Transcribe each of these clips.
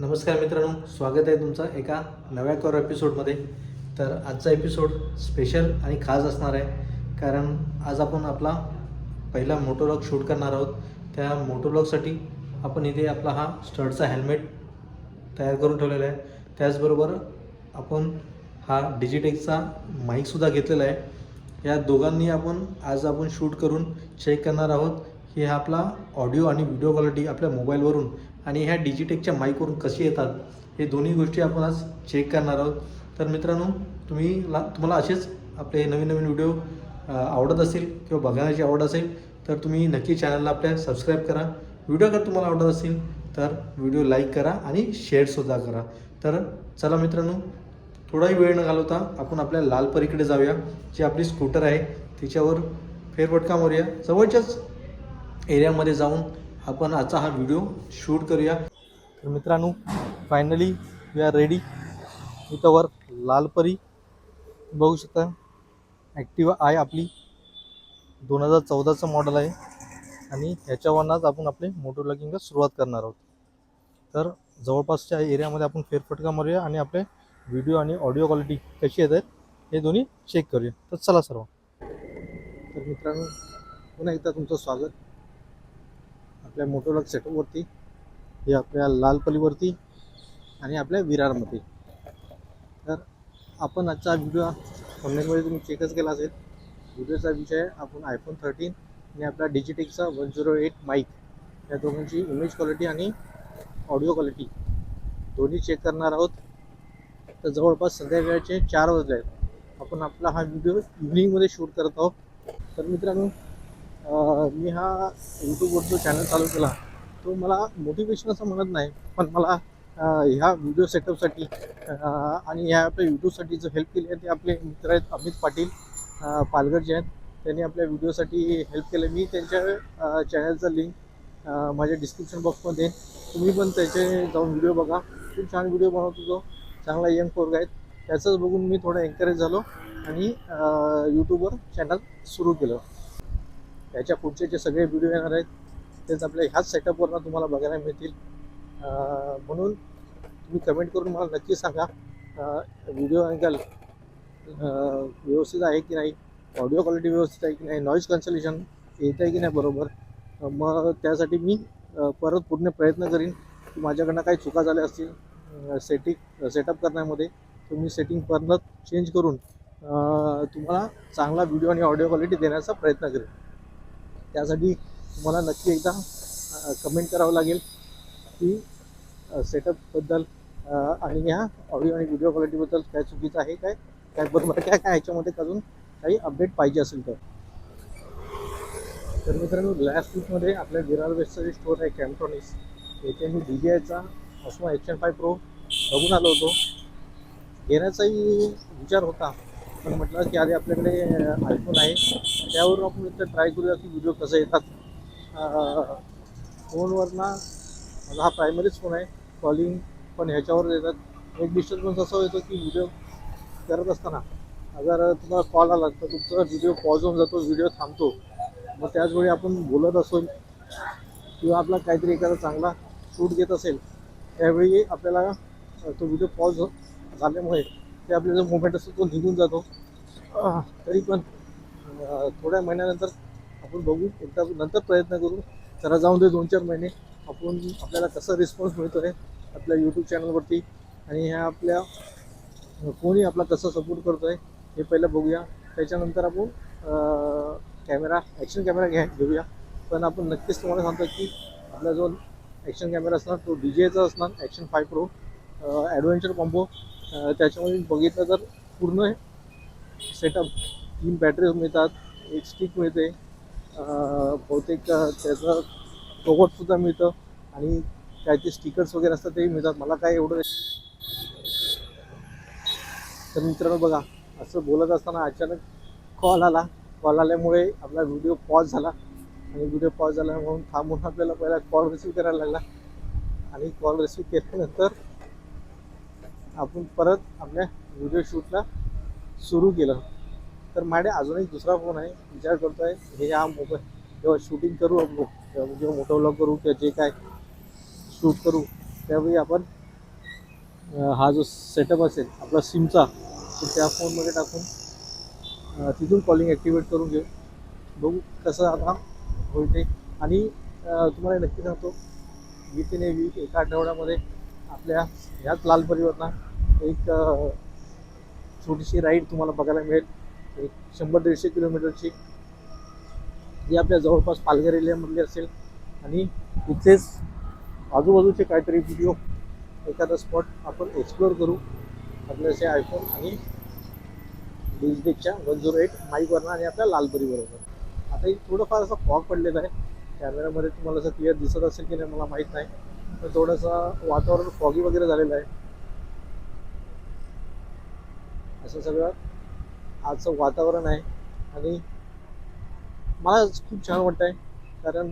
नमस्कार मित्रांनो, स्वागत आहे तुमचं एका नव्या एपिसोडमध्ये. तर आजचा एपिसोड स्पेशल आणि खास असणार आहे, कारण आज आपण आपला पहिला मोटोव्लॉग शूट करणार आहोत. त्या मोटोव्लॉगसाठी आपण इथे आपला हा स्टडचा हेल्मेट तयार करून ठेवलेला आहे. त्याचबरोबर आपण हा डिजिटेकचा माईकसुद्धा घेतलेला आहे. या दोघांनी आज आपण शूट करून चेक करणार आहोत की हा आपला ऑडिओ आणि व्हिडिओ क्वालिटी आपल्या मोबाईलवरून आणि ह्या डिजिटेकच्या माईकवरून कशी येतात, हे दोन्ही गोष्टी आपण आज चेक करणार आहोत. तर मित्रांनो, तुम्हाला असेच आपले नवीन नवीन व्हिडिओ आवडत असेल किंवा बघण्याची आवड असेल तर तुम्ही नक्की चॅनलला आपल्या सबस्क्राईब करा. व्हिडिओ जर तुम्हाला आवडत असेल तर व्हिडिओ लाईक करा आणि शेअरसुद्धा करा. तर चला मित्रांनो, थोडाही वेळ न घालवता आपण आपल्या लालपरीकडे जाऊया. जी आपली स्कूटर आहे तिच्यावर फेरफटका मारूया. जवळच्याच एरियामध्ये जाऊन आपण आजचा हा व्हिडिओ शूट करूया. तर मित्रांनो, फायनली वी आर रेडी. इथंवर लालपरी बघू शकता. ॲक्टिवा आहे आपली, 2014चं मॉडेल आहे आणि ह्याच्यावरनंच आपण आपले मोटोव्लॉगिंगला सुरुवात करणार आहोत. तर जवळपासच्या एरियामध्ये आपण फेरफटका मारूया आणि आपले व्हिडिओ आणि ऑडिओ क्वालिटी कशी येत आहेत हे दोन्ही चेक करूया. तर चला सर्व. तर मित्रांनो, पुन्हा एकदा तुमचं स्वागत आपल्या मोटोव्लॉग सेटअपवरती. हे आपल्या लालपरीवरती आणि आपल्या विरारमध्ये. तर आपण आजचा व्हिडिओ थंबनेलमध्ये तुम्ही चेकच केला असेल. व्हिडिओचा विषय आपण आयफोन 13 आणि आपला डिजिटेकचा 108 माईक या दोघांची इमेज क्वालिटी आणि ऑडिओ क्वालिटी दोन्ही चेक करणार आहोत. तर जवळपास संध्याकाळचे 4 वाजले आहेत. आपण आपला हा व्हिडिओ इव्हनिंगमध्ये शूट करत आहोत. तर मित्रांनो, मी हा यूट्यूबवर जो चॅनल चालू केला तो मला मोटिवेशन असं म्हणत नाही, पण मला ह्या व्हिडिओ सेटअपसाठी आणि ह्या आपल्या यूट्यूबसाठी जो हेल्प केली आहे ते आपले मित्र आहेत अमित पाटील पालघर जे आहेत. त्यांनी आपल्या व्हिडिओसाठी हेल्प केलं. मी त्यांच्या चॅनलचं लिंक माझ्या डिस्क्रिप्शन बॉक्समध्ये. तुम्ही पण त्याचे जाऊन व्हिडिओ बघा. खूप छान व्हिडिओ बनवतो तो. चांगला यंग पोरगा आहेत. त्याचंच बघून मी थोडं एन्करेज झालो आणि यूट्यूबवर चॅनल सुरू केलं. त्याच्या पुढचे जे सगळे व्हिडिओ येणार आहेत तेच आपल्या ह्याच सेटअपवरनं तुम्हाला बघायला मिळतील. म्हणून तुम्ही कमेंट करून मला नक्की सांगा व्हिडिओ अँगल व्यवस्थित आहे की नाही, ऑडिओ क्वालिटी व्यवस्थित आहे की नाही, नॉईज कॅन्सलेशन येत आहे की नाही बरोबर. मग त्यासाठी मी परत पूर्ण प्रयत्न करीन की माझ्याकडनं काही चुका झाल्या असतील सेटअप करण्यामध्ये, तर मी सेटिंग परत चेंज करून तुम्हाला चांगला व्हिडिओ आणि ऑडिओ क्वालिटी देण्याचा प्रयत्न करेन. त्यासाठी तुम्हाला नक्की एकदा कमेंट करावं लागेल की सेटअपबद्दल आणि ह्या ऑडिओ आणि व्हिडिओ क्वालिटीबद्दल काय चुकीचं आहे, काय बरोबर आहे, काय ह्याच्यामध्ये अजून काही अपडेट पाहिजे असेल तर. तर मित्रांनो, लास्ट वीकमध्ये आपल्या विरार वेस्टचा जे स्टोर आहे कॅम्प्ट्रॉनिक्स, येथे मी DJIचा ऑस्मो Action 5 Pro बघून आलो होतो. घेण्याचाही विचार होता, पण म्हटलं की आधी आपल्याकडे आयफोन आहे त्यावरून आपण इथं ट्राय करूया की व्हिडिओ कसं येतात. फोनवरनं माझा हा प्रायमरीच फोन आहे. कॉलिंग पण ह्याच्यावर येतात. एक डिस्टर्बन्स असं येतो की व्हिडिओ करत असताना अगर तुम्हाला कॉल आला तर तुमचा व्हिडिओ पॉज होऊन जातो, व्हिडिओ थांबतो. मग त्याचवेळी आपण बोलत असो किंवा आपला काहीतरी एखादा चांगला शूट घेत असेल त्यावेळी आपल्याला तो व्हिडिओ पॉज झाल्यामुळे ते आपला जो मोमेंट असतो तो निघून जातो. तरी पण थोड्या महिन्यानंतर आपण बघू, एकदा नंतर प्रयत्न करू. जरा जाऊन दे 2-4 महिने, आपल्याला कसा रिस्पॉन्स मिळतो आहे आपल्या यूट्यूब चॅनलवरती आणि ह्या आपल्या कोणी आपला कसा सपोर्ट करतो आहे हे पहिलं बघूया. त्याच्यानंतर आपण ॲक्शन कॅमेरा घेऊया. पण आपण नक्कीच तुम्हाला सांगतो की आपला जो ॲक्शन कॅमेरा असणार तो DJIचा असणार Action 5 Pro ॲडव्हेंचर कॉम्बो. त्याच्यामध्ये बघितलं तर पूर्ण सेटअप 3 बॅटरीज मिळतात, एक स्टिक मिळते, बहुतेक त्याचं कव्हरसुद्धा मिळतं आणि काय ते स्टिकर्स वगैरे असतात तेही मिळतात. मला काय एवढं. तर मित्रांनो बघा, असं बोलत असताना अचानक कॉल आल्यामुळे आपला व्हिडिओ पॉज झाला आणि व्हिडिओ पॉज झाला म्हणून थांबून आपल्याला पहिला कॉल रिसीव करायला लागला आणि कॉल रिसीव केल्यानंतर आपण परत आपल्या व्हिडिओ शूटला सुरू केलं. तर माझ्या अजून एक दुसरा फोन आहे. विचार करतो आहे हे हा मोबाईल जेव्हा शूटिंग करू, जेव्हा मोटोव्लॉग करू किंवा जे काय शूट करू त्यावेळी आपण हा जो सेटअप असेल आपला सिमचा तो त्या फोनमध्ये टाकून तिथून कॉलिंग ॲक्टिवेट करून घेऊ. बघू कसं आता होईल ते. आणि तुम्हाला नक्की सांगतो विथिन ए वीक एका आठवड्यामध्ये आपल्या ह्याच लाल परिवारला एक छोटीशी राईड तुम्हाला बघायला मिळेल, एक 100-150 किलोमीटरची, जी आपल्या जवळपास पालघर एरियामधली असेल. आणि इथेच आजूबाजूचे काहीतरी व्हिडिओ, एखादा स्पॉट आपण एक्सप्लोअर करू आपल्या असे आयफोन आणि डिजिटेकच्या 108 माईकवरनं आणि आपल्या लालपरीबरोबर. आता एक थोडंफार असं फॉग पडलेलं आहे, कॅमेऱ्यामध्ये तुम्हाला असं क्लिअर दिसत असेल की नाही मला माहीत नाही, पण थोडंसं वातावरण फॉगी वगैरे झालेलं आहे. असं सगळं आजचं वातावरण आहे. आणि मला खूप छान वाटतं आहे, कारण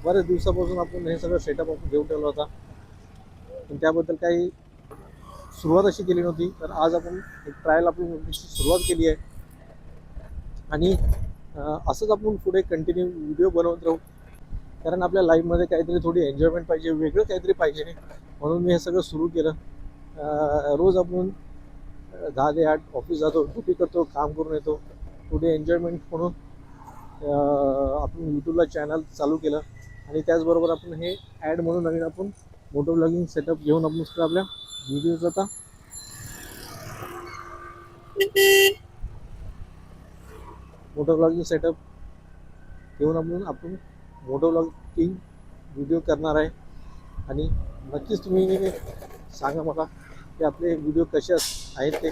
बऱ्याच दिवसापासून आपण हे सगळं सेटअप आपण घेऊन ठेवला होता, पण त्याबद्दल काही सुरुवात अशी केली नव्हती. तर आज आपण एक ट्रायल आपण सुरुवात केली आहे. आणि असंच आपण पुढे कंटिन्यू व्हिडिओ बनवत राहू, कारण आपल्या लाईफमध्ये काहीतरी थोडी एन्जॉयमेंट पाहिजे, वेगळं काहीतरी पाहिजे, म्हणून मी हे सगळं सुरू केलं. रोज आपण 10 ते 8 ऑफिस जातो, ड्युटी करतो, काम करून येतो. थोडी एन्जॉयमेंट म्हणून आपण यूट्यूबला चॅनल चालू केलं. आणि त्याचबरोबर आपण हे ॲड म्हणून नवीन आपण मोटो ब्लॉगिंग सेटअप घेऊन आपण सुद्धा आपल्या व्हिडिओज आता मोटो ब्लॉगिंग सेटअप घेऊन आपण मोटो ब्लॉगिंग व्हिडिओ करणार आहे. आणि नक्कीच तुम्ही सांगा मला की आपले व्हिडिओ कसे आहेत ते.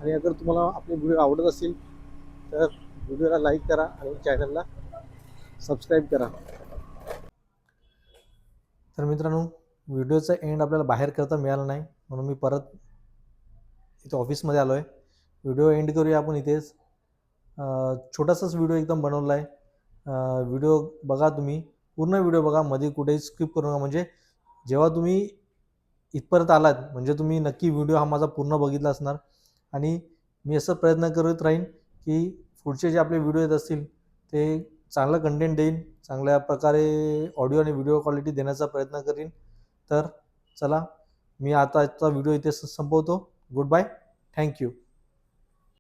आणि अगर तुम्हाला आपले व्हिडिओ आवडत असतील तर व्हिडिओला लाईक करा आणि चॅनलला सबस्क्राईब करा. तर मित्रांनो, व्हिडिओचा एंड आपल्याला बाहेर करता मिळाला नाही, म्हणून मी परत इथे ऑफिसमध्ये आलो आहे. व्हिडिओ एंड करूया आपण इथेच. छोटासाच व्हिडिओ एकदम बनवला आहे. व्हिडिओ बघा, तुम्ही पूर्ण व्हिडिओ बघा, मध्ये कुठेही स्किप करू नका. म्हणजे जेव्हा तुम्ही इथपर्यंत आलात म्हणजे तुम्ही नक्की व्हिडिओ हा माझा पूर्ण बघितला असणार. आणि मी असं प्रयत्न करत राहीन की पुढचे जे आपले व्हिडिओ येत असतील ते चांगलं कंटेंट देईन, चांगल्या प्रकारे ऑडिओ आणि व्हिडिओ क्वालिटी देण्याचा प्रयत्न करीन. तर चला, मी आताचा व्हिडिओ इथे संपवतो. Good bye, thank you.